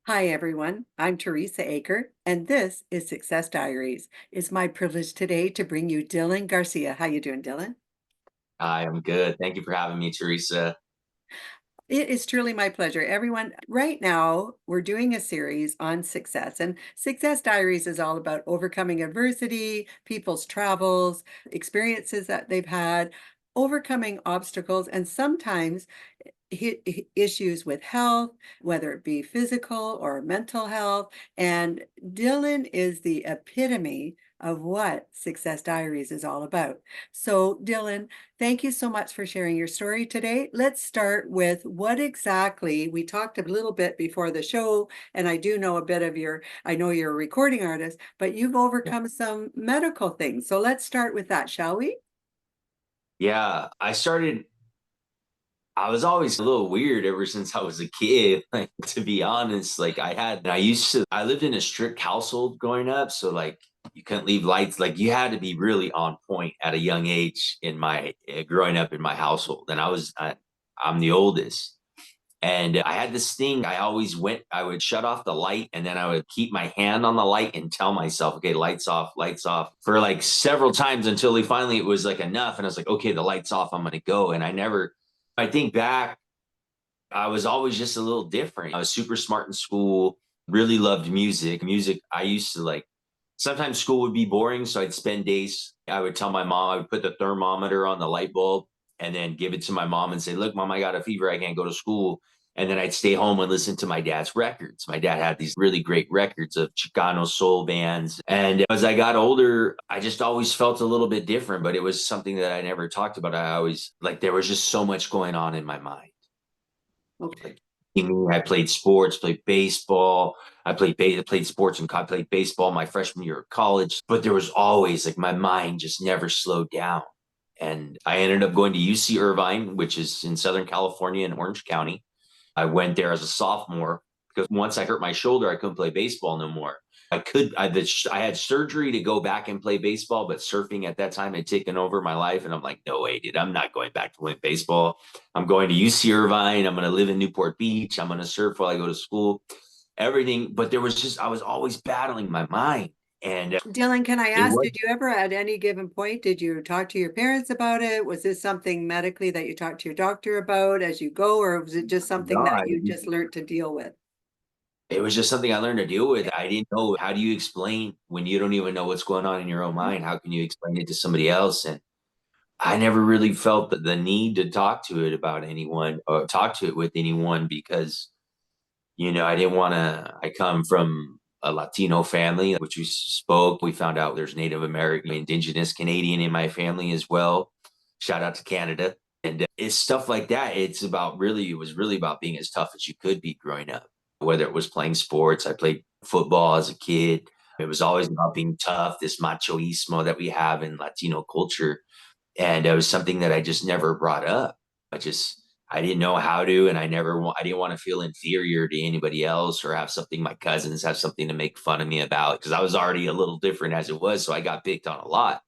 Hi, everyone. I'm Teresa Aker, and this is Success Diaries. It's my privilege today to bring you Dylan Garcia. How you doing, Dylan? Hi, I'm good. Thank you for having me, Teresa. It is truly my pleasure. Everyone, right now we're doing a series on success, and Success Diaries is all about overcoming adversity, people's travels, experiences that they've had, overcoming obstacles, and sometimes issues with health, whether it be physical or mental health. And Dylan is the epitome of what Success Diaries is all about. So, Dylan, thank you so much for sharing your story today. Let's start with what exactly we talked a little bit before the show, and I do know a bit of I know you're a recording artist, but you've overcome some medical things. So, let's start with that, shall we? Yeah, I was always a little weird ever since I was a kid. Like, to be honest, I lived in a strict household growing up. So, like, you couldn't leave lights. Like, you had to be really on point at a young age growing up in my household. I'm the oldest. And I had this thing. I would shut off the light and then I would keep my hand on the light and tell myself, okay, lights off for like several times until it was like enough. And I was like, okay, the light's off. I'm going to go. I think back, I was always just a little different. I was super smart in school, really loved music. I used to like, sometimes school would be boring. So I'd spend days, I would tell my mom, I would put the thermometer on the light bulb and then give it to my mom and say, look, mom, I got a fever. I can't go to school. And then I'd stay home and listen to my dad's records. My dad had these really great records of Chicano soul bands. And as I got older, I just always felt a little bit different, but it was something that I never talked about. There was just so much going on in my mind. Okay. Like, I played sports, played baseball. I played sports and I played baseball my freshman year of college. But there was always like my mind just never slowed down. And I ended up going to UC Irvine, which is in Southern California in Orange County. I went there as a sophomore because once I hurt my shoulder, I couldn't play baseball no more. I had surgery to go back and play baseball, but surfing at that time had taken over my life. And I'm like, no way, dude, I'm not going back to playing baseball. I'm going to UC Irvine. I'm going to live in Newport Beach. I'm going to surf while I go to school, everything. But I was always battling my mind. And Dylan, can I it ask, was, did you ever at any given point, did you talk to your parents about it? Was this something medically that you talked to your doctor about as you go, or was it just something that God, you just learned to deal with? it was just something I learned to deal with. I didn't know, how do you explain when you don't even know what's going on in your own mind? How can you explain it to somebody else? And I never really felt the need to talk to it about anyone or talk to it with anyone because, I didn't want to. I come from a Latino family, which we spoke. We found out there's Native American, Indigenous Canadian in my family as well. Shout out to Canada. And it's stuff like that. It was really about being as tough as you could be growing up, whether it was playing sports. I played football as a kid. It was always about being tough, this machoismo that we have in Latino culture, and it was something that I just never brought up. I didn't know how to, and I didn't want to feel inferior to anybody else or have something my cousins have something to make fun of me about because I was already a little different as it was, so I got picked on a lot.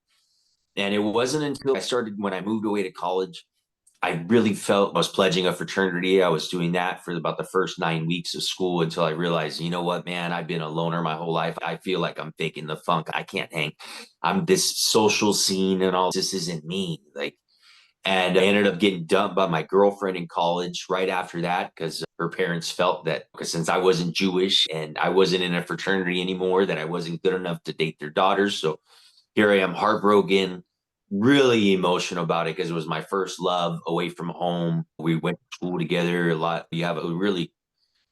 And it wasn't until I started when I moved away to college, I really felt I was pledging a fraternity. I was doing that for about the first 9 weeks of school until I realized, you know what, man, I've been a loner my whole life. I feel like I'm faking the funk. I can't hang. I'm this social scene and all. This isn't me. And I ended up getting dumped by my girlfriend in college right after that because her parents felt that because since I wasn't Jewish and I wasn't in a fraternity anymore, that I wasn't good enough to date their daughters. So here I am, heartbroken, really emotional about it because it was my first love away from home. We went to school together a lot. You have a really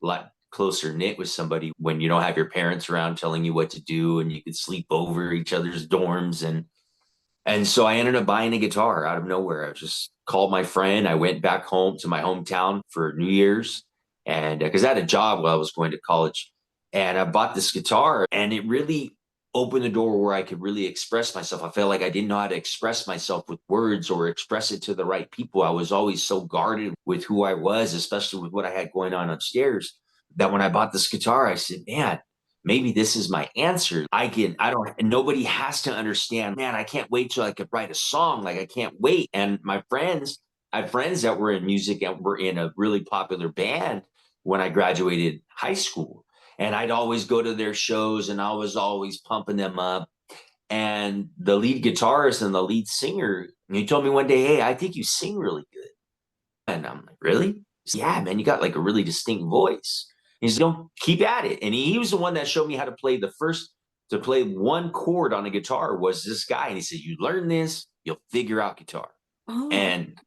lot closer knit with somebody when you don't have your parents around telling you what to do and you could sleep over each other's dorms. And so I ended up buying a guitar out of nowhere. I just called my friend. I went back home to my hometown for New Year's, and because I had a job while I was going to college, and I bought this guitar, and it really opened the door where I could really express myself. I felt like I didn't know how to express myself with words or express it to the right people. I was always so guarded with who I was, especially with what I had going on upstairs, that when I bought this guitar, I said, man, maybe this is my answer. I don't, and nobody has to understand, man, I can't wait till I could write a song. Like, I can't wait. And I had friends that were in music and were in a really popular band when I graduated high school. And I'd always go to their shows and I was always pumping them up. And the lead guitarist and the lead singer, he told me one day, "Hey, I think you sing really good." And I'm like, "Really?" He said, "Yeah, man, you got like a really distinct voice." He said, "Don't keep at it." And he was the one that showed me how to play to play one chord on a guitar was this guy. And he said, "You learn this, you'll figure out guitar." Oh, And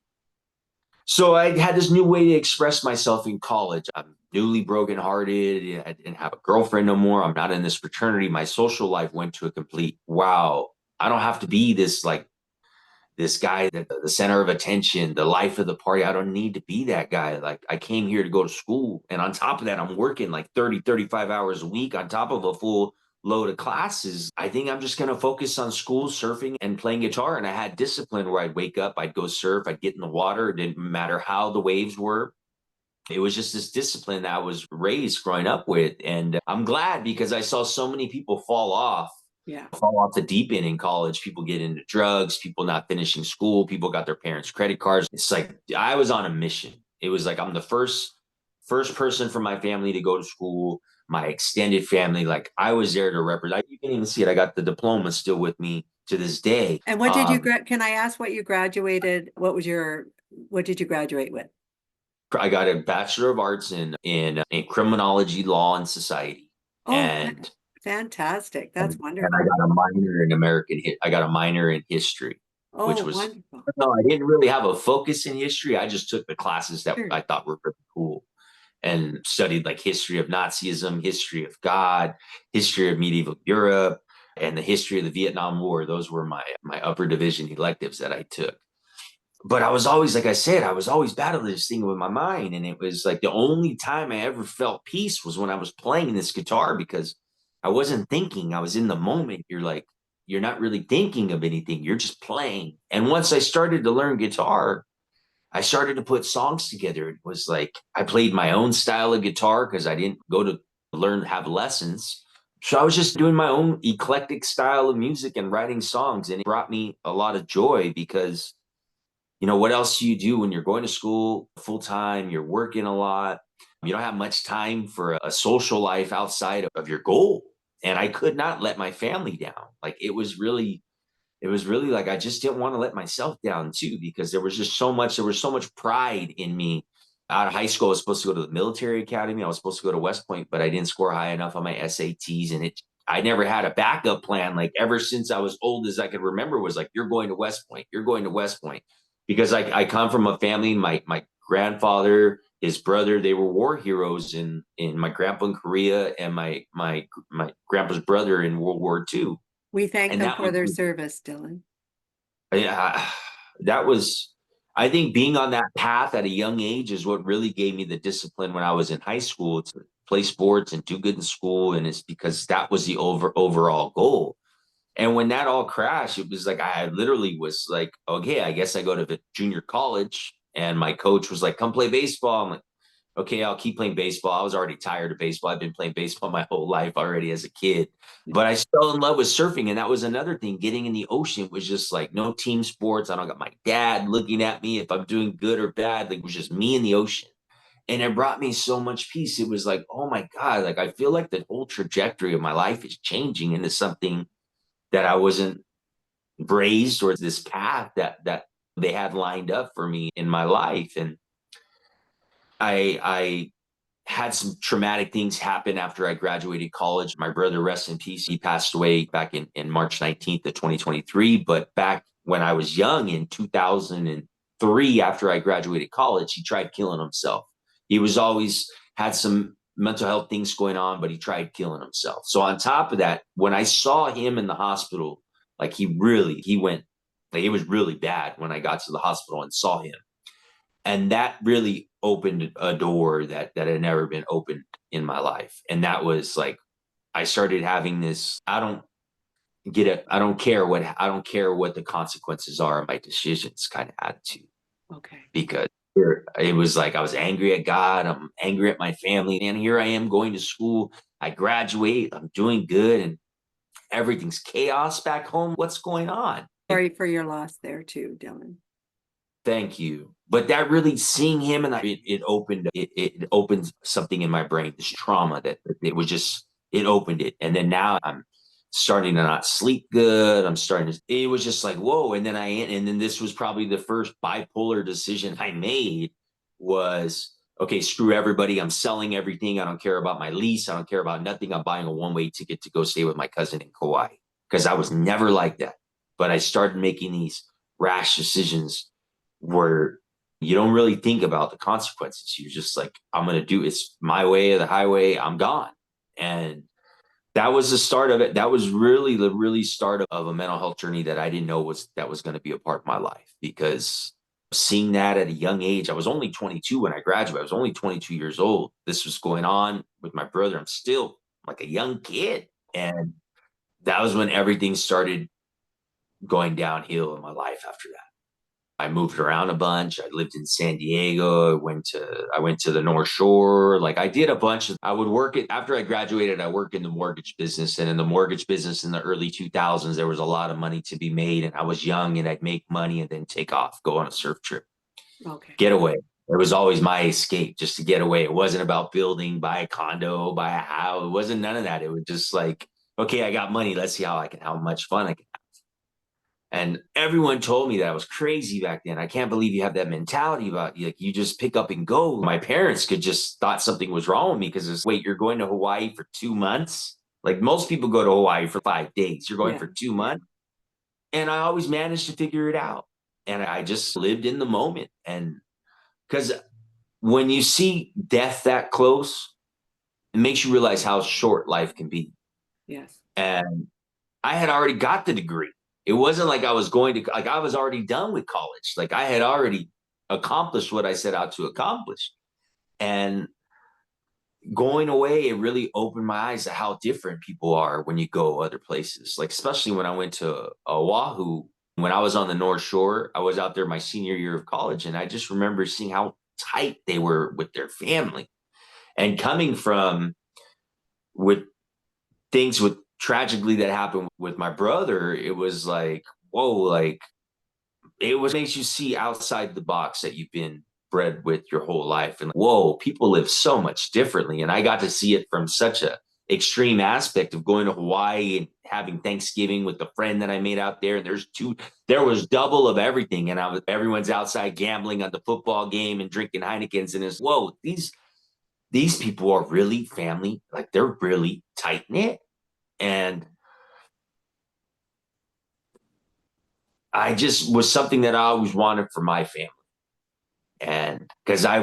so I had this new way to express myself in college. I'm newly brokenhearted. I didn't have a girlfriend no more. I'm not in this fraternity. My social life went to a complete wow. I don't have to be this guy that the center of attention, the life of the party. I don't need to be that guy. Like I came here to go to school. And on top of that, I'm working like 30, 35 hours a week on top of a full load of classes. I think I'm just going to focus on school, surfing, and playing guitar. And I had discipline where I'd wake up, I'd go surf, I'd get in the water. It didn't matter how the waves were. It was just this discipline that I was raised growing up with. And I'm glad because I saw so many people yeah. fall off the deep end in college. People get into drugs, people not finishing school, people got their parents' credit cards. It's like I was on a mission. It was like I'm the first person from my family to go to school, my extended family. Like I was there to represent. You can even see it. I got the diploma still with me to this day. And can I ask what you graduated? What did you graduate with? I got a Bachelor of Arts in criminology, law, and society, Oh, and fantastic. That's and I wonderful. got a minor in I got a minor in history, Oh, which was wonderful. no, I didn't really have a focus in history. I just took the classes that Sure. I thought were pretty cool and studied like history of Nazism, history of God, history of medieval Europe, and the history of the Vietnam War. Those were my upper division electives that I took. But I was always, like I said, I was always battling this thing with my mind. And it was like the only time I ever felt peace was when I was playing this guitar because I wasn't thinking. I was in the moment. You're not really thinking of anything. You're just playing. And once I started to learn guitar, I started to put songs together. It was like I played my own style of guitar because I didn't go to have lessons. So I was just doing my own eclectic style of music and writing songs. And it brought me a lot of joy because what else do you do when you're going to school full time? You're working a lot. You don't have much time for a social life outside of your goal. And I could not let my family down. Like it was really like I just didn't want to let myself down too, because there was so much pride in me. Out of high school, I was supposed to go to the military academy. I was supposed to go to West Point, but I didn't score high enough on my SATs. And I never had a backup plan. Like ever since I was old as I could remember was like, you're going to West Point, you're going to West Point. Because I come from a family, my grandfather, his brother, they were war heroes in my grandpa in Korea and my grandpa's brother in World War II. We thank And them that for was their service, Dylan. yeah, that was, I think being on that path at a young age is what really gave me the discipline when I was in high school to play sports and do good in school. And it's because that was the overall goal. And when that all crashed, it was like I literally was like, okay, I guess I go to the junior college. And my coach was like, come play baseball. I'm like, okay, I'll keep playing baseball. I was already tired of baseball. I've been playing baseball my whole life already as a kid. But I fell in love with surfing. And that was another thing. Getting in the ocean was just like no team sports. I don't got my dad looking at me if I'm doing good or bad. Like it was just me in the ocean. And it brought me so much peace. It was like, oh my God, like I feel like the whole trajectory of my life is changing into something that I wasn't raised or this path that they had lined up for me in my life. And I had some traumatic things happen after I graduated college. My brother, rest in peace, he passed away back in March 19th of 2023. But back when I was young in 2003, after I graduated college, he tried killing himself. He was always had some mental health things going on, but he tried killing himself. So on top of that, when I saw him in the hospital, like he went, like it was really bad when I got to the hospital and saw him. And that really opened a door that had never been opened in my life. And that was like I started having this I don't care what the consequences are of my decisions kind of attitude. Okay. Because it was like I was angry at God, I'm angry at my family, and here I am going to school. I graduate, I'm doing good, and everything's chaos back home. What's going on? Sorry for your loss there too, Dylan. Thank you. But that really seeing him, and it opened something in my brain, this trauma that it was just, it opened it. And then now I'm starting to not sleep good. I'm starting to, it was just like, whoa. And then this was probably the first bipolar decision I made was, okay, screw everybody. I'm selling everything. I don't care about my lease. I don't care about nothing. I'm buying a one-way ticket to go stay with my cousin in Kauai, because I was never like that. But I started making these rash decisions where you don't really think about the consequences. You're just like, I'm going to do, it's my way or the highway. I'm gone. And that was the start of it. That was really the really start of a mental health journey that I didn't know that was going to be a part of my life, because seeing that at a young age, I was only 22 when I graduated. I was only 22 years old. This was going on with my brother. I'm still like a young kid. And that was when everything started going downhill in my life after that. I moved around a bunch. I lived in San Diego. I went to the North Shore. Like I did a bunch of, I would work it after I graduated. I worked in the mortgage business, and in the mortgage business in the early 2000s, there was a lot of money to be made. And I was young, and I'd make money and then take off, go on a surf trip, Okay. get away. It was always my escape, just to get away. It wasn't about building, buy a condo, buy a house. It wasn't none of that. It was just like, okay, I got money. Let's see how much fun I can. And everyone told me that I was crazy back then. I can't believe you have that mentality about you. Like you just pick up and go. My parents could just thought something was wrong with me, because it's, wait, you're going to Hawaii for 2 months? Like most people go to Hawaii for 5 days. You're going Yeah. for 2 months. And I always managed to figure it out. And I just lived in the moment. And because when you see death that close, it makes you realize how short life can be. Yes. And I had already got the degree. It wasn't like I was going to, like I was already done with college. Like I had already accomplished what I set out to accomplish. And going away, it really opened my eyes to how different people are when you go other places. Like especially when I went to Oahu, when I was on the North Shore, I was out there my senior year of college, and I just remember seeing how tight they were with their family. And coming from with things with tragically that happened with my brother, it was like, whoa, like it was makes you see outside the box that you've been bred with your whole life. And whoa, people live so much differently. And I got to see it from such a extreme aspect of going to Hawaii and having Thanksgiving with the friend that I made out there. And there was double of everything. And everyone's outside gambling on the football game and drinking Heinekens. And it's, whoa, these people are really family. Like they're really tight knit. And I just was something that I always wanted for my family. And because I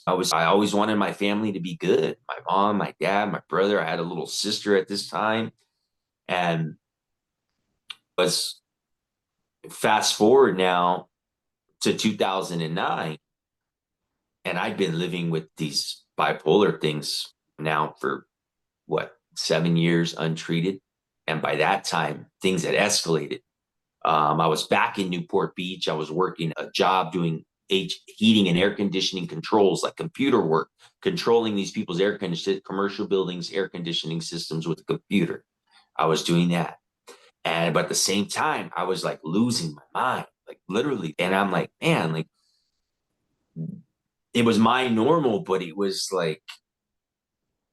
always wanted my family to be good. My mom, my dad, my brother. I had a little sister at this time. And was fast forward now to 2009. And I'd been living with these bipolar things now for what, 7 years untreated. And by that time, things had escalated. I was back in Newport Beach. I was working a job doing heating and air conditioning controls, like computer work, controlling these people's commercial buildings, air conditioning systems with a computer. I was doing that. But at the same time, I was like losing my mind, like literally. And I'm like, man, like it was my normal, but it was like,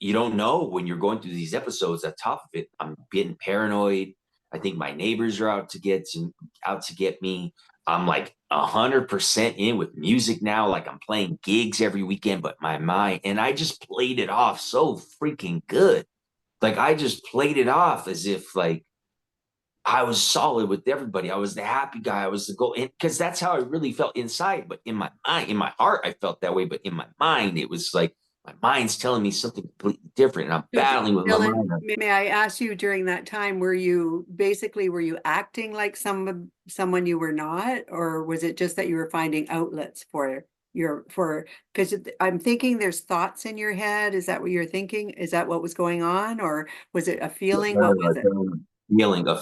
you don't know when you're going through these episodes. On top of it, I'm getting paranoid. I think my neighbors are out to get me. I'm like 100% in with music now. Like I'm playing gigs every weekend, but my mind, and I just played it off so freaking good. Like I just played it off as if like I was solid with everybody. I was the happy guy. I was the goal, because that's how I really felt inside. But in my mind, in my heart, I felt that way. But in my mind, it was like my mind's telling me something completely different, and I'm So, battling with my Dylan, mind. may I ask you during that time, were you acting like someone you were not, or was it just that you were finding outlets because I'm thinking there's thoughts in your head. Is that what you're thinking? Is that what was going on, or was it a feeling? What was it?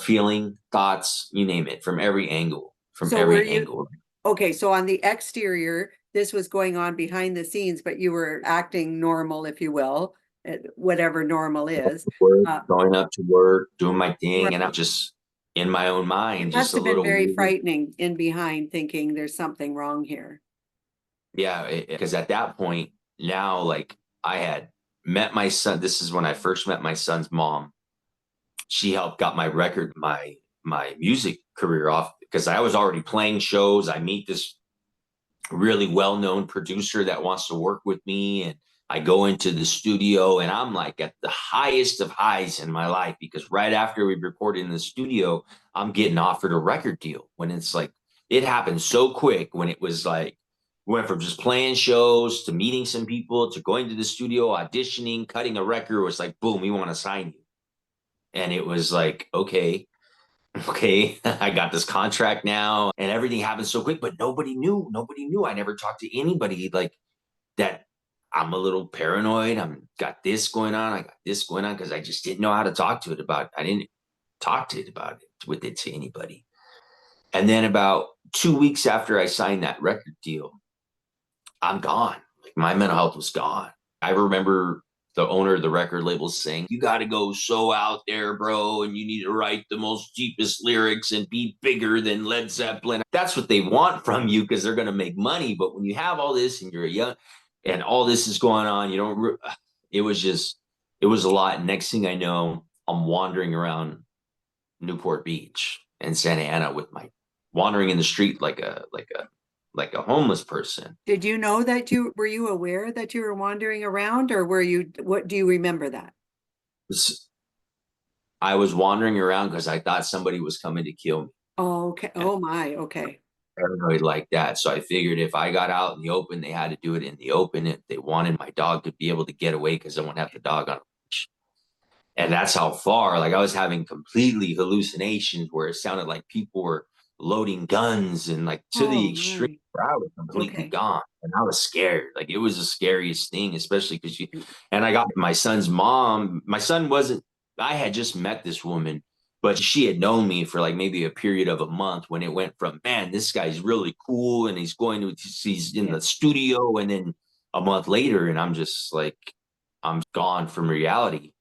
Feeling, thoughts, you name it, from every angle, from So were every you angle. okay? So on the exterior, this was going on behind the scenes, but you were acting normal, if you will, whatever normal is. Uh, Going up to work, doing my thing, and I'm right. just in my own It mind, just must a have been little very weird. frightening in behind thinking there's something wrong here. Yeah, because at that point now, like I had met my son. This is when I first met my son's mom. She helped got my record, my music career off because I was already playing shows. I meet this really well-known producer that wants to work with me, and I go into the studio and I'm like at the highest of highs in my life because right after we recorded in the studio, I'm getting offered a record deal when it's like it happened so quick when it was like went from just playing shows to meeting some people to going to the studio, auditioning, cutting a record. It was like boom, we want to sign you. And it was like, okay, okay, I got this contract now, and everything happened so quick, but nobody knew. Nobody knew. I never talked to anybody like that. I'm a little paranoid. I'm got this going on. I got this going on because I just didn't know how to talk to it about. I didn't talk to it about it with it to anybody. And then about 2 weeks after I signed that record deal, I'm gone. Like my mental health was gone. I remember the owner of the record label saying, "You got to go so out there, bro, and you need to write the most deepest lyrics and be bigger than Led Zeppelin." That's what they want from you because they're going to make money. But when you have all this and you're young and all this is going on, you don't, it was just, it was a lot. Next thing I know, I'm wandering around Newport Beach and Santa Ana with my wandering in the street like a homeless person. Did you know that were you aware that you were wandering around, or what do you remember that? I was wandering around because I thought somebody was coming to kill me. Oh, okay. And Oh my, okay. paranoid like that. So I figured if I got out in the open, they had to do it in the open. If they wanted my dog to be able to get away because I won't have the dog on a leash. And that's how far, like I was having completely hallucinations where it sounded like people were loading guns and like to Oh the extreme my. where I was completely Okay. gone. And I was scared. Like it was the scariest thing, especially because and I got my son's mom. My son wasn't, I had just met this woman, but she had known me for like maybe a period of a month when it went from, man, this guy's really cool and he's in Yeah. the studio. And then a month later, and I'm just like, I'm gone from reality.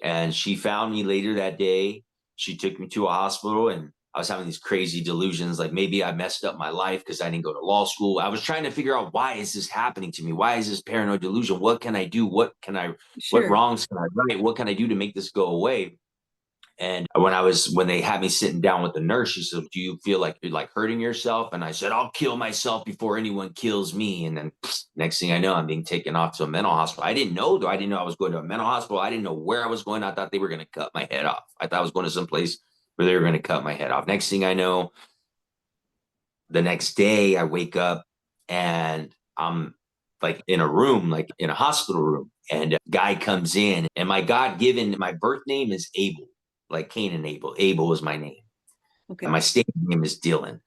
And she found me later that day. She took me to a hospital, and I was having these crazy delusions like maybe I messed up my life because I didn't go to law school. I was trying to figure out why is this happening to me? Why is this paranoid delusion? What can I do? What Sure. wrongs can I right? What can I do to make this go away? And when they had me sitting down with the nurse, she said, "Do you feel like you're like hurting yourself?" And I said, "I'll kill myself before anyone kills me." And then next thing I know, I'm being taken off to a mental hospital. I didn't know though. I didn't know I was going to a mental hospital. I didn't know where I was going. I thought they were going to cut my head off. I thought I was going to some place where they were going to cut my head off. Next thing I know, the next day I wake up and I'm like in a room, like in a hospital room, and a guy comes in, and my birth name is Abel, like Cain and Abel. Abel is my name, and Okay. my stage name is Dylan.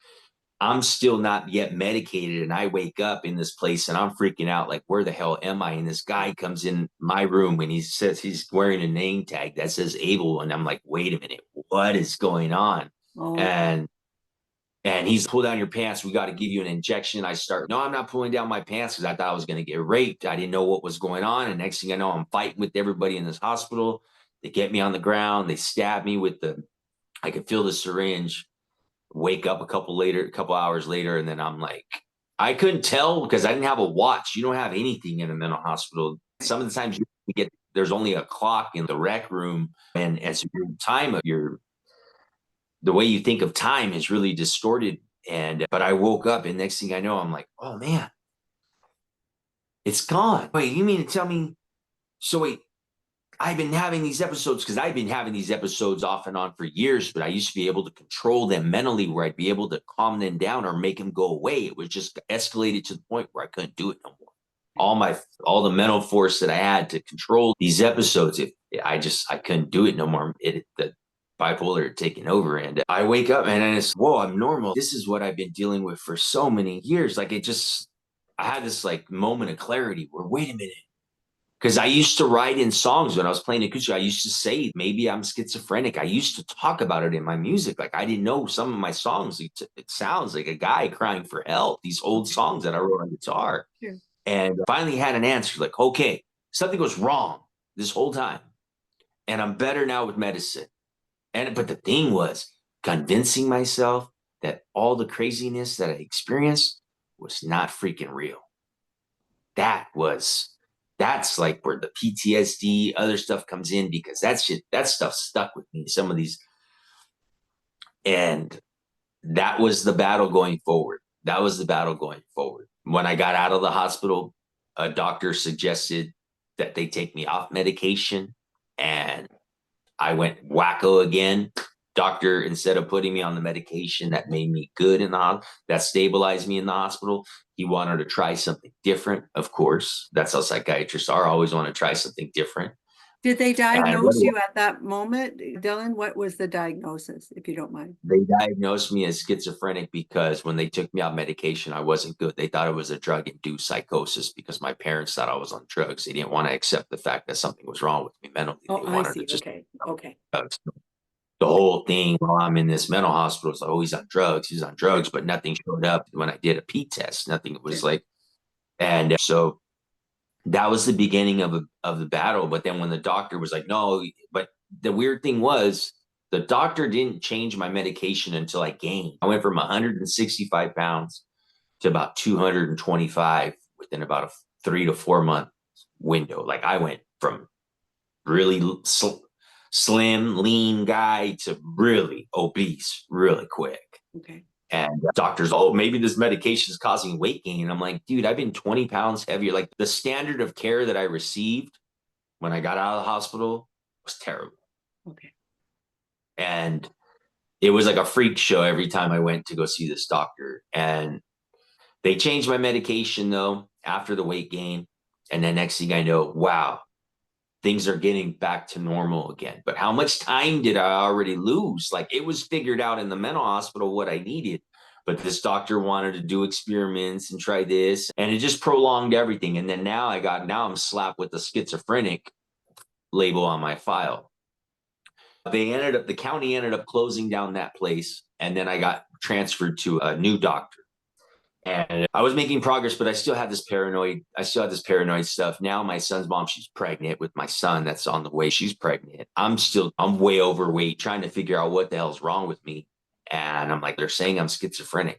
I'm still not yet medicated, and I wake up in this place, and I'm freaking out, like, where the hell am I? And this guy comes in my room, and he says he's wearing a name tag that says Abel, and I'm like, wait a minute, what is going on? Oh, And he's pull down your pants. We got to give you an injection. No, I'm not pulling down my pants because I thought I was going to get raped. I didn't know what was going on. And next thing I know, I'm fighting with everybody in this hospital. They get me on the ground. They stab me I could feel the syringe. Wake up a couple hours later. And then I'm like, I couldn't tell because I didn't have a watch. You don't have anything in a mental hospital. Some of the times there's only a clock in the rec room. And as your time, the way you think of time is really distorted. But I woke up and next thing I know, I'm like, oh man, it's gone. Wait, you mean to tell me? So wait, I've been having these episodes because I've been having these episodes off and on for years, but I used to be able to control them mentally where I'd be able to calm them down or make them go away. It was just escalated to the point where I couldn't do it no more. All the mental force that I had to control these episodes, I couldn't do it no more. The bipolar had taken over, and I wake up and it's whoa, I'm normal. This is what I've been dealing with for so many years. I had this like moment of clarity where wait a minute, because I used to write in songs when I was playing acoustic. I used to say maybe I'm schizophrenic. I used to talk about it in my music. Like I didn't know some of my songs. It sounds like a guy crying for help. These old okay. songs that I wrote on guitar, Sure. and finally had an answer. Like okay, something was wrong this whole time, and I'm better now with medicine. But the thing was convincing myself that all the craziness that I experienced was not freaking real. that's like where the PTSD, other stuff comes in, because that stuff stuck with me. Some of these, and that was the battle going forward. That was the battle going forward. When I got out of the hospital, a doctor suggested that they take me off medication, and I went wacko again. Doctor, instead of putting me on the medication that made me good in the hospital, that stabilized me in the hospital, he wanted to try something different. Of course, that's how psychiatrists are, always want to try something different. Did they And diagnose you at that moment, Dylan? What was the diagnosis, if you don't mind? they diagnosed me as schizophrenic because when they took me off medication, I wasn't good. They thought it was a drug-induced psychosis because my parents thought I was on drugs. They didn't want to accept the fact that something was wrong with me mentally. Oh, They I wanted to see. just Okay. Okay. the whole thing while I'm in this mental hospital is like, oh, he's on drugs. He's on drugs, but nothing showed up when I did a P test. Nothing was Sure. like, and so that was the beginning of the battle. But then when the doctor was like, no, but the weird thing was the doctor didn't change my medication until I gained. I went from 165 pounds to about 225 within about a 3 to 4 month window. Like I went from really slim, lean guy to really obese really quick. Okay. And doctors, oh, maybe this medication is causing weight gain. And I'm like, dude, I've been 20 pounds heavier. Like the standard of care that I received when I got out of the hospital was terrible. Okay. And it was like a freak show every time I went to go see this doctor. And they changed my medication though after the weight gain. And then next thing I know, wow, things are getting back to normal again. But how much time did I already lose? Like it was figured out in the mental hospital what I needed. But this doctor wanted to do experiments and try this, and it just prolonged everything. And then now I'm slapped with the schizophrenic label on my file. The county ended up closing down that place. And then I got transferred to a new doctor. And I was making progress, but I still had this paranoid stuff. Now my son's mom, she's pregnant with my son that's on the way. She's pregnant. I'm way overweight, trying to figure out what the hell's wrong with me. And I'm like, they're saying I'm schizophrenic.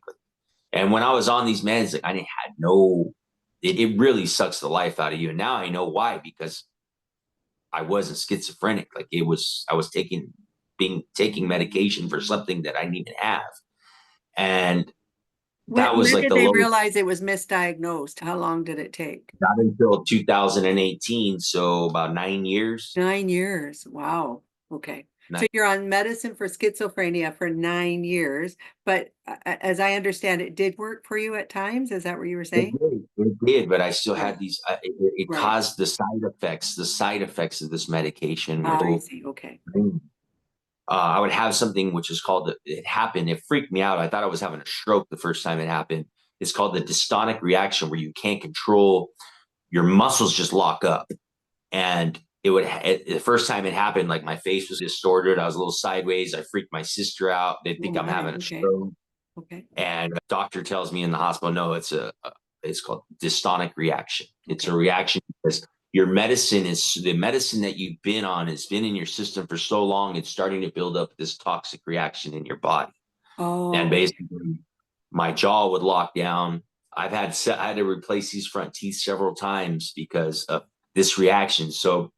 And when I was on these meds, like, I didn't had no, it really sucks the life out of you. And now I know why, because I wasn't schizophrenic. Like I was taking medication for something that I didn't even have. And that was When like did the they lowest. realize it was misdiagnosed? How long did it take? Not until 2018, so about 9 years. 9 years. Wow. Okay. So Nine. you're on medicine for schizophrenia for 9 years, but as I understand, it did work for you at times. Is that what you were It saying? did, it did, but I still Right. had these. It Right. caused the side effects. The side effects of this medication were I so. see. Okay. I would have something which is called, it happened. It freaked me out. I thought I was having a stroke the first time it happened. It's called the dystonic reaction, where you can't control your muscles, just lock up. And the first time it happened, like my face was distorted. I was a little sideways. I freaked my sister out. They Oh think I'm my. having a Okay. stroke. Okay. And the doctor tells me in the hospital, no, it's called dystonic reaction. It's Okay. a reaction because the medicine that you've been on has been in your system for so long, it's starting to build up this toxic reaction in your body. And Oh, okay. basically, my jaw would lock down. I had to replace these front teeth several times because of this reaction. So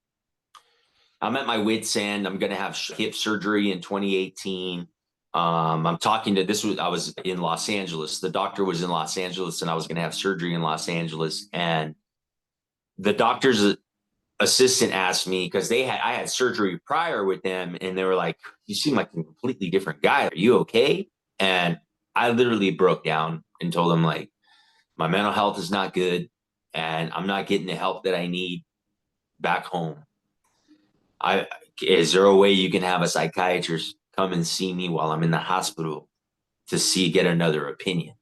I'm at my wit's end. I'm going to have hip surgery in 2018. I'm talking to I was in Los Angeles. The doctor was in Los Angeles, and I was going to have surgery in Los Angeles. And the doctor's assistant asked me, because I had surgery prior with them, and they were like, "You seem like a completely different guy. Are you okay?" And I literally broke down and told them, like, my mental health is not good, and I'm not getting the help that I need back home. I Is there a way you can have a psychiatrist come and see me while I'm in the hospital to get another opinion?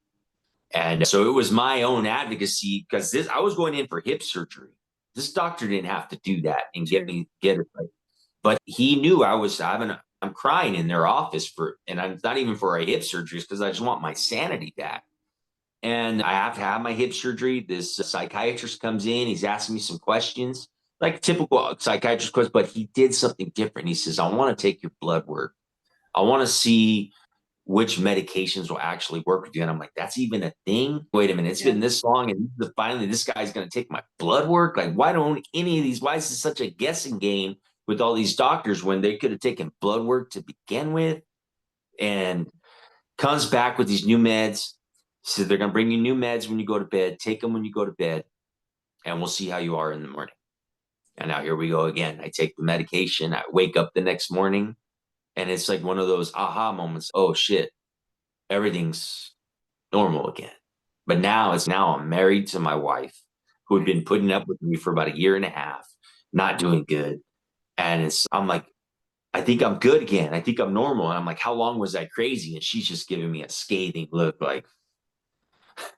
And so it was my own advocacy, because I was going in for hip surgery. This doctor didn't have to do that and Sure. get it right. But he knew I'm crying in their office and I'm not even for a hip surgery, because I just want my sanity back. And I have to have my hip surgery. This psychiatrist comes in. He's asking me some questions, like typical psychiatrist questions, but he did something different. He says, I want to take your blood work. I want to see which medications will actually work with you. And I'm like, that's even a thing? Wait a minute, it's Yeah. been this long and finally this guy's going to take my blood work? Like, why don't any of these, why is this such a guessing game with all these doctors when they could have taken blood work to begin with? And comes back with these new meds. So they're going to bring you new meds when you go to bed. Take them when you go to bed, and we'll see how you are in the morning. And now here we go again. I take the medication. I wake up the next morning, and it's like one of those aha moments. Oh shit, everything's normal again. But now I'm married to my wife, who had been putting up with me for about a year and a half, not doing good. And I'm like, I think I'm good again. I think I'm normal. And I'm like, how long was I crazy? And she's just giving me a scathing look, like,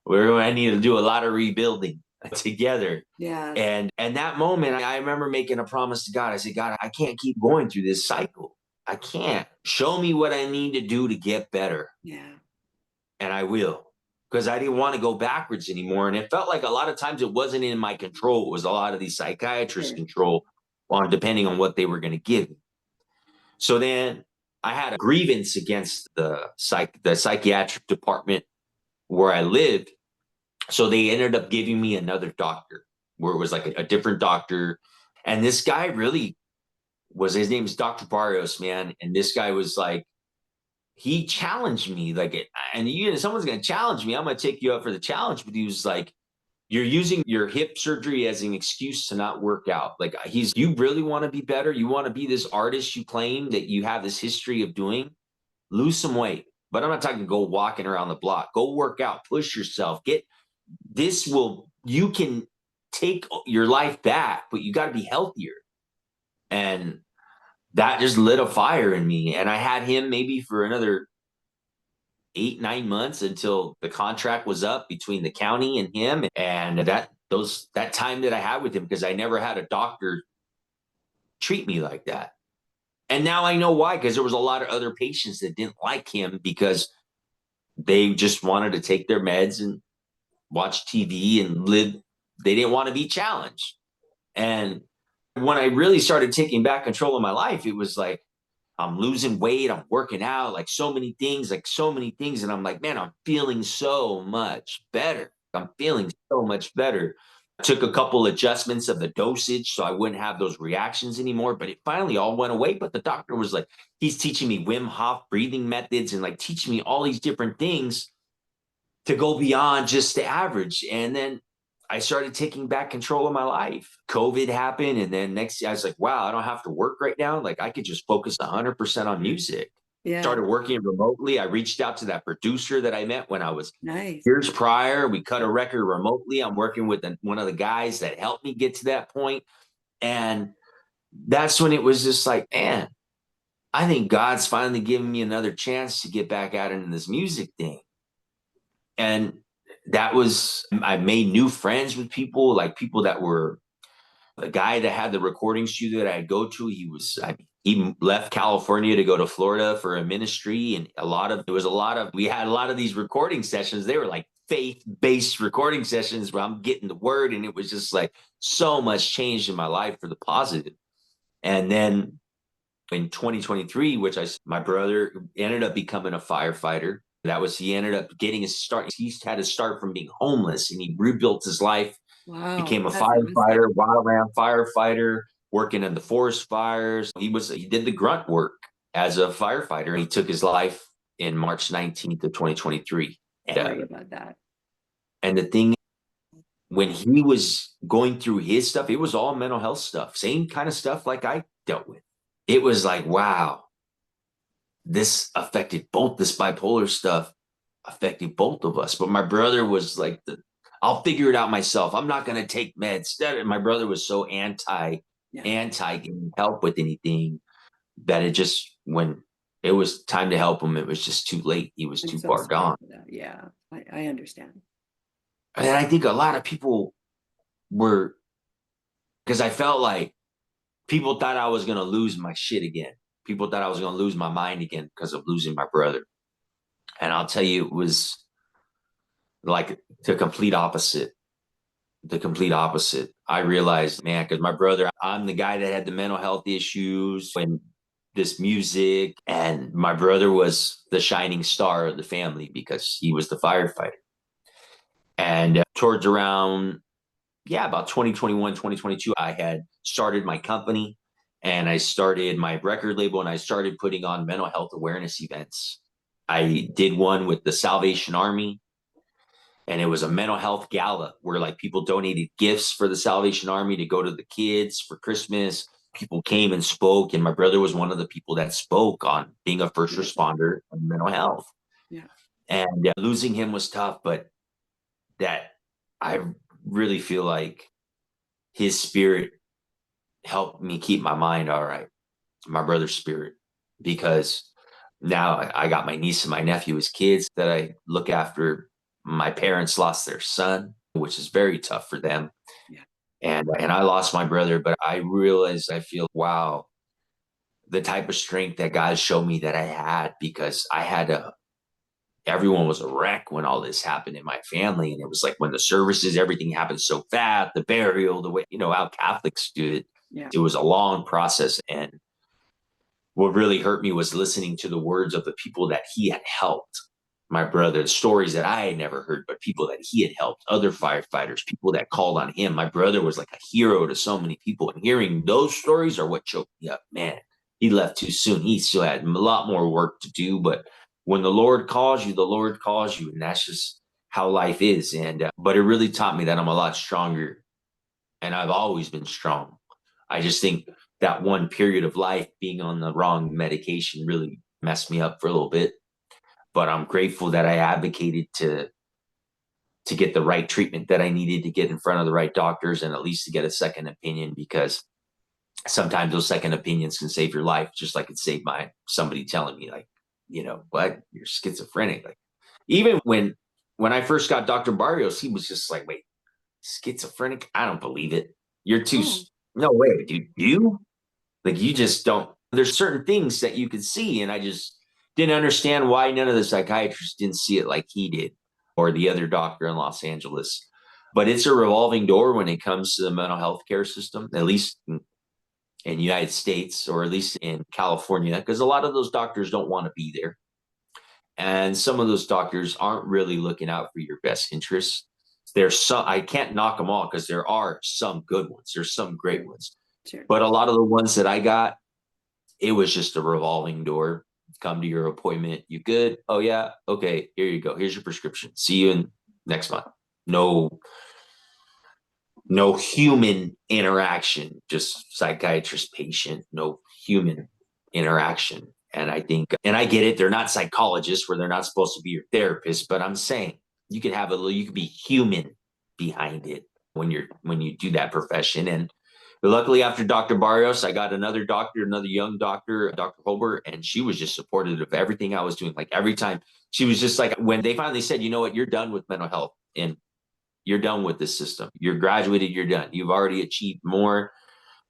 where I need to do a lot of rebuilding together. Yes. And that moment, I remember making a promise to God. I said, God, I can't keep going through this cycle. I can't. Show me what I need to do to get better. Yeah. And I will. Because I didn't want to go backwards anymore. And it felt like a lot of times it wasn't in my control. It was a lot of these psychiatrists' control on depending on what they were going to give me. So then I had a grievance against the psychiatric department where I lived. So they ended up giving me another doctor, where it was like a different doctor. And this guy really was, his name is Dr. Barrios, man. And this guy was like, he challenged me like it, and someone's going to challenge me. I'm going to take you up for the challenge. But he was like, you're using your hip surgery as an excuse to not work out. Like, you really want to be better? You want to be this artist you claim that you have this history of doing? Lose some weight. But I'm not talking go walking around the block. Go work out, push yourself, you can take your life back, but you got to be healthier. And that just lit a fire in me. And I had him maybe for another 8, 9 months until the contract was up between the county and him. And that time that I had with him, because I never had a doctor treat me like that. And now I know why, because there was a lot of other patients that didn't like him because they just wanted to take their meds and watch TV and live. They didn't want to be challenged. And when I really started taking back control of my life, it was like, I'm losing weight, I'm working out, like so many things. And I'm like, man, I'm feeling so much better. I'm feeling so much better. I took a couple adjustments of the dosage so I wouldn't have those reactions anymore, but it finally all went away. But the doctor was like, he's teaching me Wim Hof breathing methods and like teaching me all these different things to go beyond just the average. And then I started taking back control of my life. COVID happened. And then next year I was like, wow, I don't have to work right now. Like I could just focus 100% on music. Yeah. Started working remotely. I reached out to that producer that I met when I was Nice. years prior. We cut a record remotely. I'm working with one of the guys that helped me get to that point. And that's when it was just like, man, I think God's finally giving me another chance to get back out into this music thing. And I made new friends with people, like people that were the guy that had the recording studio that I go to. He left California to go to Florida for a ministry. And we had a lot of these recording sessions. They were like faith-based recording sessions where I'm getting the word. And it was just like so much changed in my life for the positive. And then in 2023, my brother ended up becoming a firefighter. He ended up getting his start. He had to start from being homeless and he rebuilt his life, Wow. became a That's awesome. firefighter, wildland firefighter, working in the forest fires. He did the grunt work as a firefighter. He took his life in March 19th of 2023. Sorry about that. And the thing, when he was going through his stuff, it was all mental health stuff, same kind of stuff like I dealt with. It was like, wow, this bipolar stuff affected both of us. But my brother was like, I'll figure it out myself. I'm not going to take meds. My brother was so anti getting help with anything that when it was time to help him, it was just too late. He was too far gone. Yeah, I understand. And I think a lot of people because I felt like people thought I was going to lose my shit again. People thought I was going to lose my mind again because of losing my brother. And I'll tell you, it was like the complete opposite. I realized, man, because my brother, I'm the guy that had the mental health issues. And this music. And my brother was the shining star of the family because he was the firefighter. And towards around, yeah, about 2021, 2022, I had started my company and I started my record label and I started putting on mental health awareness events. I did one with the Salvation Army, and it was a mental health gala where like people donated gifts for the Salvation Army to go to the kids for Christmas. People came and spoke, and my brother was one of the people that spoke on being a first Beautiful. responder and mental health. Yeah. And losing him was tough, but that I really feel like his spirit helped me keep my mind all right. My brother's spirit, because now I got my niece and my nephew as kids that I look after. My parents lost their son, which is very tough for them. Yeah. And I lost my brother, but I realized, I feel, wow, the type of strength that God showed me that I had, because I had a everyone was a wreck when all this happened in my family. And it was like when the services, everything happened so fast, the burial, the way, how Catholics do it. Yeah. It was a long process. And what really hurt me was listening to the words of the people that he had helped. My brother, the stories that I had never heard, but people that he had helped, other firefighters, people that called on him. My brother was like a hero to so many people. And hearing those stories are what choked me up. Man, he left too soon. He still had a lot more work to do. But when the Lord calls you, the Lord calls you. And that's just how life is. And, but it really taught me that I'm a lot stronger. And I've always been strong. I just think that one period of life being on the wrong medication really messed me up for a little bit. But I'm grateful that I advocated to get the right treatment that I needed, to get in front of the right doctors, and at least to get a second opinion, because sometimes those second opinions can save your life, just like it saved my somebody telling me, like, what, you're schizophrenic. Like, even when I first got Dr. Barrios, he was just like, wait, schizophrenic? I don't believe it. You're too Oh, no way, dude. You just don't. There's certain things that you can see, and I just didn't understand why none of the psychiatrists didn't see it like he did, or the other doctor in Los Angeles. But it's a revolving door when it comes to the mental health care system, at least in the United States, or at least in California, because a lot of those doctors don't want to be there. And some of those doctors aren't really looking out for your best interests. There's some, I can't knock them all, because there are some good ones. There's some great ones. sure. But a lot of the ones that I got, it was just a revolving door. Come to your appointment. You good? Oh yeah. Okay. Here you go. Here's your prescription. See you in next month. No, no human interaction. Just psychiatrist, patient. No human interaction. And I think, and I get it. They're not psychologists, where they're not supposed to be your therapist. But I'm saying you could have a little. You could be human behind it when you do that profession. And but luckily, after Dr. Barrios, I got another doctor, another young doctor, Dr. Holber, and she was just supportive of everything I was doing. Like every time, she was just like, when they finally said, you know what, you're done with mental health and you're done with this system. You're graduated, you're done. You've already achieved more.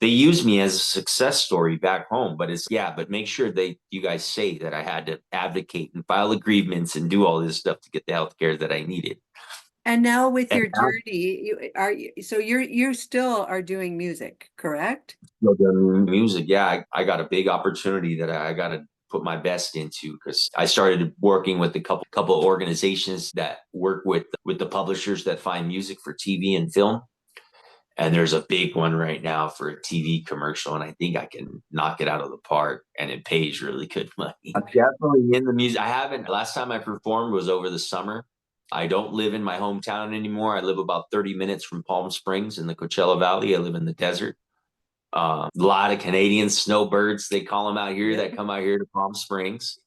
They used me as a success story back home, but it's, yeah, but make sure you guys say that I had to advocate and file agreements and do all this stuff to get the health care that I needed. And now with And your now journey, so you still are doing music, correct? still doing music. Yeah, I got a big opportunity that I got to put my best into, because I started working with a couple of organizations that work with the publishers that find music for TV and film. And there's a big one right now for a TV commercial, and I think I can knock it out of the park, and it pays really good money. I'm definitely in the music. I haven't. Last time I performed was over the summer. I don't live in my hometown anymore. I live about 30 minutes from Palm Springs in the Coachella Valley. I live in the desert. A lot of Canadian snowbirds, they call them out here, Yeah. that come out here to Palm Springs.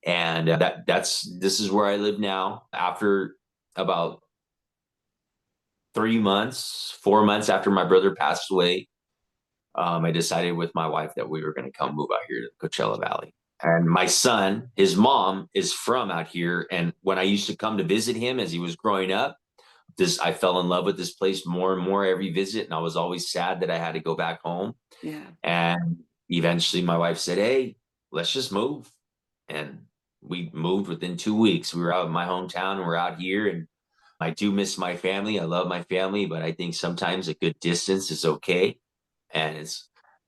And this is where I live now. After about 3 months, 4 months after my brother passed away, I decided with my wife that we were going to come move out here to the Coachella Valley. And my son, his mom is from out here. And when I used to come to visit him as he was growing up, I fell in love with this place more and more every visit. And I was always sad that I had to go back home. Yeah. And eventually my wife said, hey, let's just move. And we moved within 2 weeks. We were out in my hometown and we're out here. And I do miss my family. I love my family, but I think sometimes a good distance is okay. And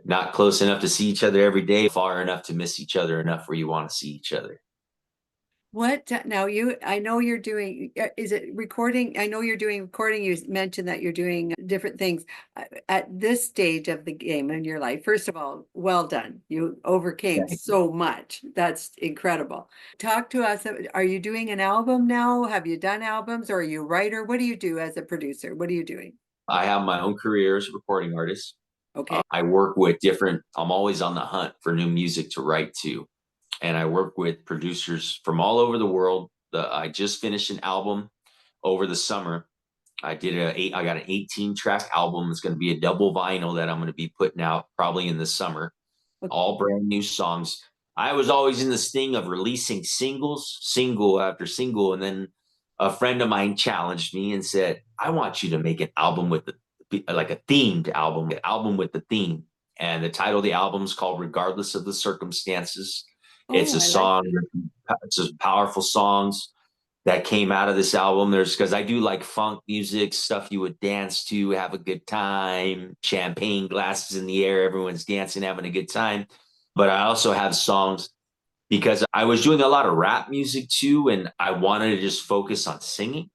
Not close enough to see each other every day, far enough to miss each other enough where you want to see each other. What now I know you're doing, is it recording? I know you're doing recording. You mentioned that you're doing different things at this stage of the game in your life. First of all, well done. You overcame Thank you. so much. That's incredible. Talk to us. Are you doing an album now? Have you done albums, or are you a writer? What do you do as a producer? What are you doing? I have my own career as a recording artist. Okay. I work with I'm always on the hunt for new music to write to. And I work with producers from all over the world. I just finished an album over the summer. I got an 18 track album. It's going to be a double vinyl that I'm going to be putting out probably in the summer. All brand new songs. I was always in this thing of releasing singles, single after single, and then a friend of mine challenged me and said, "I want you to make an album with like a themed album, an album with the theme." And the title of the album is called "Regardless of the Circumstances." It's Oh, a I like song. that. It's just powerful songs that came out of this album. There's because I do like funk music, stuff you would dance to, have a good time, champagne glasses in the air, everyone's dancing, having a good time. But I also have songs because I was doing a lot of rap music too, and I wanted to just focus on singing.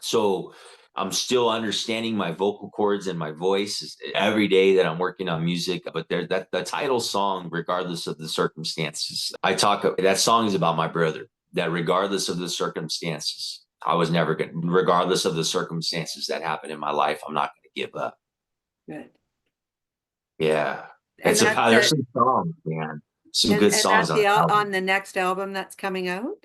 So I'm still understanding my vocal cords and my voice every day that I'm working on music. But there, that the title song, regardless of the circumstances, that song is about my brother. That regardless of the circumstances, I was never going. Regardless of the circumstances that happened in my life, I'm not going to give up. Good. Yeah, And that's there's it. some songs, man. Some good And songs that's on the album. on the next album that's coming out.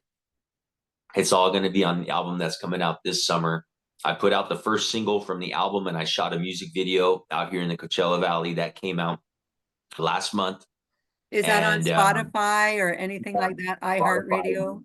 It's all going to be on the album that's coming out this summer. I put out the first single from the album and I shot a music video out here in the Coachella Valley that came out last month. Is that on And Spotify or anything like that? Spotify. iHeartRadio?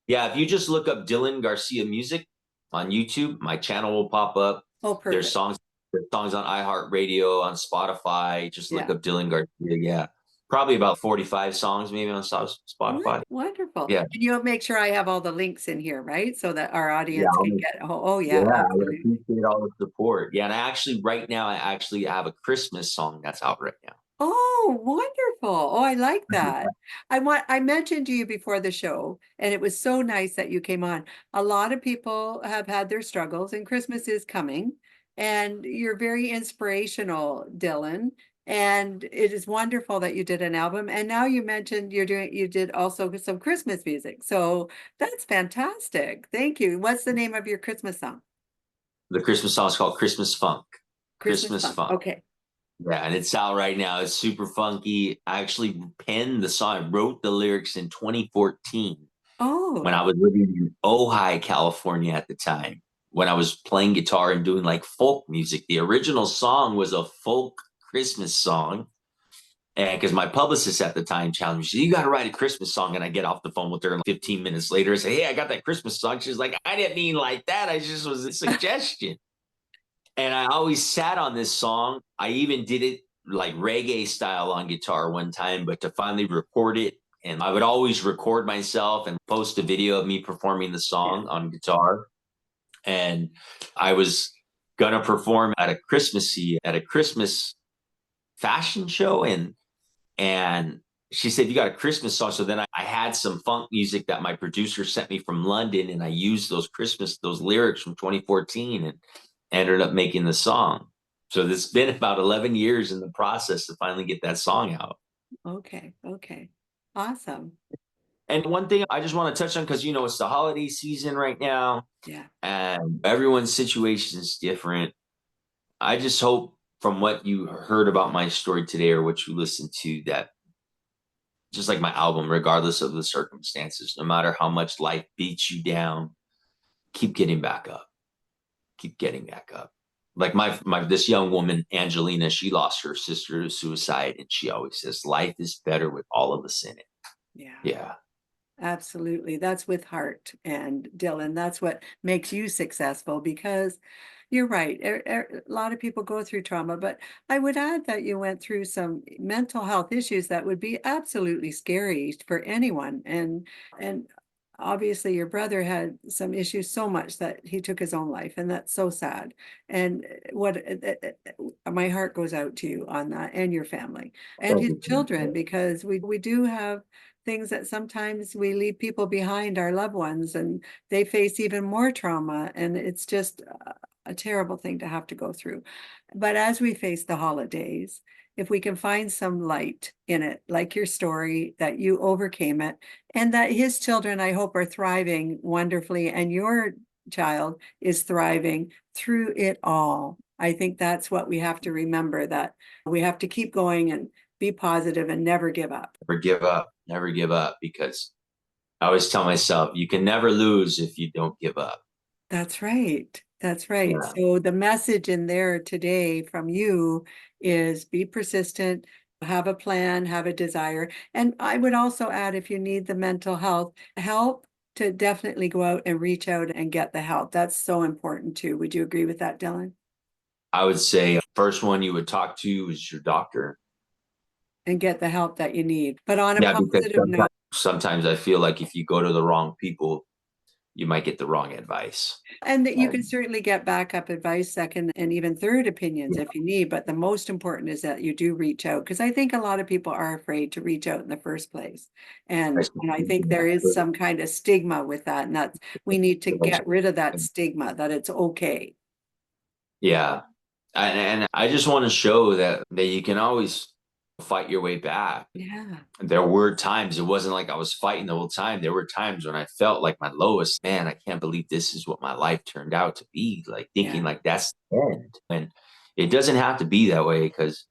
Yeah, if you just look up Dylan Garcia Music on YouTube, my channel will pop up. Oh, There's perfect. songs, there's songs on iHeartRadio, on Spotify. Just look Yeah. up Dylan Garcia. Yeah, probably about 45 songs maybe on Spotify. Wonderful. Yeah, And you'll make sure I have all the links in here, right? So that our yeah, audience I'll can make get, oh Yeah, yeah, I would absolutely. appreciate all the support. Yeah, and right now, I actually have a Christmas song that's out right now. Oh, wonderful. Oh, I like that. I mentioned to you before the show, and it was so nice that you came on. A lot of people have had their struggles, and Christmas is coming, and you're very inspirational, Dylan. And it is wonderful that you did an album. And now you mentioned you did also some Christmas music. So that's fantastic. Thank you. What's the name of your Christmas song? The Christmas song is called Christmas Funk. Christmas Christmas Funk. Funk. Okay. Yeah, and it's out right now. It's super funky. I actually penned the song. I wrote the lyrics in 2014 when Oh, I was living in Ojai, California at the time, when I was playing guitar and doing like folk music. The original song was a folk Christmas song. And because my publicist at the time challenged me, you got to write a Christmas song. And I get off the phone with her 15 minutes later and say, hey, I got that Christmas song. She's like, I didn't mean like that. I just was a suggestion. And I always sat on this song. I even did it like reggae style on guitar one time, but to finally record it. And I would always record myself and post a video of me performing the yeah. song on guitar. And I was going to perform at a Christmas fashion show. And she said, you got a Christmas song. So then I had some funk music that my producer sent me from London. And I used those lyrics from 2014 and ended up making the song. So it's been about 11 years in the process to finally get that song out. Okay. Okay. Awesome. And one thing I just want to touch on, because, it's the holiday season right now Yeah. and everyone's situation is different. I just hope from what you heard about my story today or what you listened to that just like my album, regardless of the circumstances, no matter how much life beats you down, keep getting back up. Keep getting back up. Like my this young woman, Angelina, she lost her sister to suicide, and she always says, life is better with all of us in it. Yeah. Yeah. Absolutely. That's with heart. And Dylan, that's what makes you successful because you're right. A lot of people go through trauma, but I would add that you went through some mental health issues that would be absolutely scary for anyone. And obviously your brother had some issues so much that he took his own life, and that's so sad. And my heart goes out to you on that, and your family and his children, because we do have things that sometimes we leave people behind, our loved ones, and they face even more trauma, and it's just a terrible thing to have to go through. But as we face the holidays, if we can find some light in it, like your story, that you overcame it, and that his children, I hope, are thriving wonderfully, and your child is thriving through it all. I think that's what we have to remember, that we have to keep going and be positive and never give up. Never give up, because I always tell myself, you can never lose if you don't give up. That's right. That's right. Yeah. So the message in there today from you is be persistent, have a plan, have a desire. And I would also add, if you need the mental health help, to definitely go out and reach out and get the help. That's so important too. Would you agree with that, Dylan? I would say first one you would talk to is your doctor. And get the help that you need. But on a Yeah, because positive note, sometimes I feel like if you go to the wrong people, you might get the wrong advice. and that you can And certainly get backup advice, second and even third opinions yeah, if you need. But the most important is that you do reach out, because I think a lot of people are afraid to reach out in the first place. And I think there is some kind of stigma with that, and that's, we need to get rid of that stigma, that it's okay. yeah. And I just want to show that you can always fight your way back. Yeah, There were times, it wasn't like I was fighting the whole time. There were times when I felt like my lowest. Man, I can't believe this is what my life turned out to be. Like thinking yeah, like that's the end. And it doesn't have to be that way, because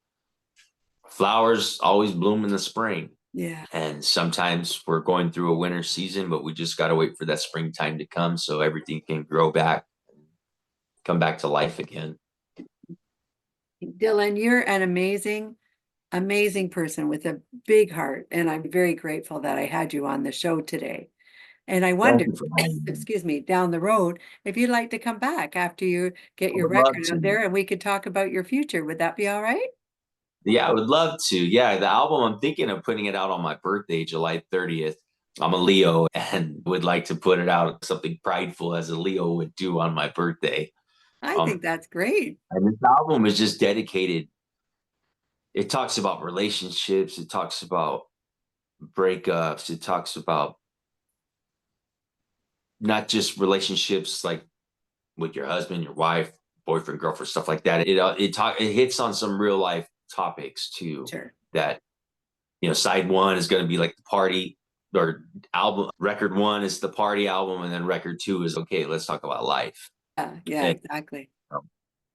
flowers always bloom in the spring. yeah. And sometimes we're going through a winter season, but we just got to wait for that springtime to come so everything can grow back, come back to life again. Dylan, you're an amazing person with a big heart, and I'm very grateful that I had you on the show today. And I Thank wonder, you for having me. excuse me, down the road, if you'd like to come back after you get I your would love record out to. there and we could talk about your future. Would that be all right? Yeah, I would love to. Yeah, the album, I'm thinking of putting it out on my birthday, July 30th. I'm a Leo and would like to put it out something prideful as a Leo would do on my birthday. I think Um, that's great. and this album is just dedicated. It talks about relationships. It talks about breakups. It talks about not just relationships like with your husband, your wife, boyfriend, girlfriend, stuff like that. It hits on some real life topics too. Sure. That side one is going to be like the party, or album. Record one is the party album, and then record two is okay. Let's talk about life. Yeah, yeah, And exactly.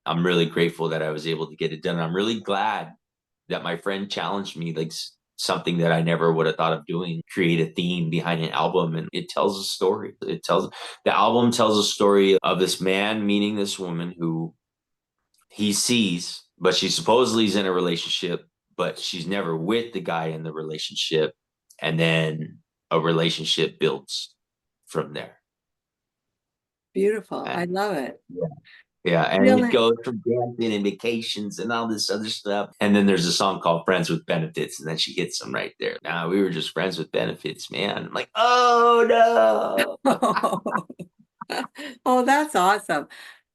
I'm really grateful that I was able to get it done. I'm really glad that my friend challenged me, like something that I never would have thought of doing, create a theme behind an album. And it tells a story. The album tells a story of this man meeting this woman who he sees, but she supposedly is in a relationship, but she's never with the guy in the relationship. And then a relationship builds from there. Beautiful. I And love it. yeah. Yeah, and it Dylan, goes from dancing and vacations and all this other stuff. And then there's a song called Friends with Benefits, and then she hits them right there. Now we were just friends with benefits, man. I'm like, oh no. oh, that's awesome.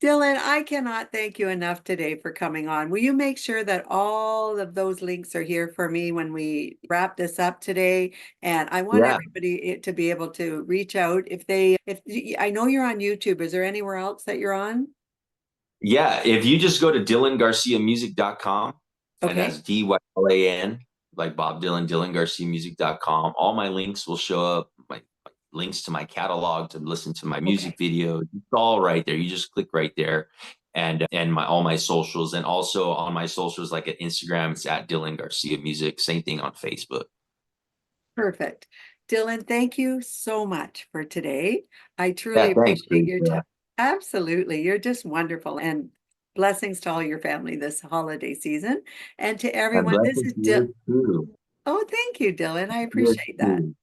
Dylan, I cannot thank you enough today for coming on. Will you make sure that all of those links are here for me when we wrap this up today? And I want Yeah. everybody to be able to reach out if I know you're on YouTube. Is there anywhere else that you're on? Yeah. If you just go to DylanGarciaMusic.com, and Okay, that's DYLAN, like Bob Dylan, DylanGarciaMusic.com, all my links will show up. My links to my catalog to listen to my music okay. videos. It's all right there. You just click right there. And my all my socials, and also on my socials, like at Instagram, it's at Dylan Garcia Music. Same thing on Facebook. Perfect. Dylan, thank you so much for today. I truly Yeah, thanks, appreciate your time. Lisa. Absolutely. You're just wonderful. And blessings to all your family this holiday season. And to And everyone, this blessings is to you too. Oh, thank you, Dylan. I You appreciate that. too.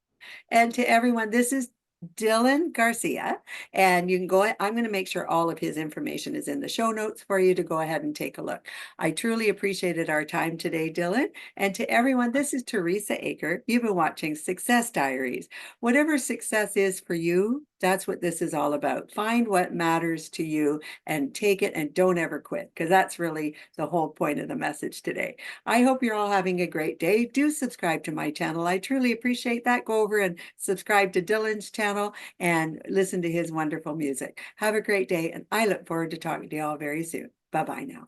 And to everyone, this is Dylan Garcia, and you can go, I'm going to make sure all of his information is in the show notes for you to go ahead and take a look. I truly appreciated our time today, Dylan. And to everyone, this is Teresa Aker. You've been watching Success Diaries. Whatever success is for you, that's what this is all about. Find what matters to you and take it, and don't ever quit, because that's really the whole point of the message today. I hope you're all having a great day. Do subscribe to my channel. I truly appreciate that. Go over and subscribe to Dylan's channel and listen to his wonderful music. Have a great day, and I look forward to talking to you all very soon. Bye-bye now.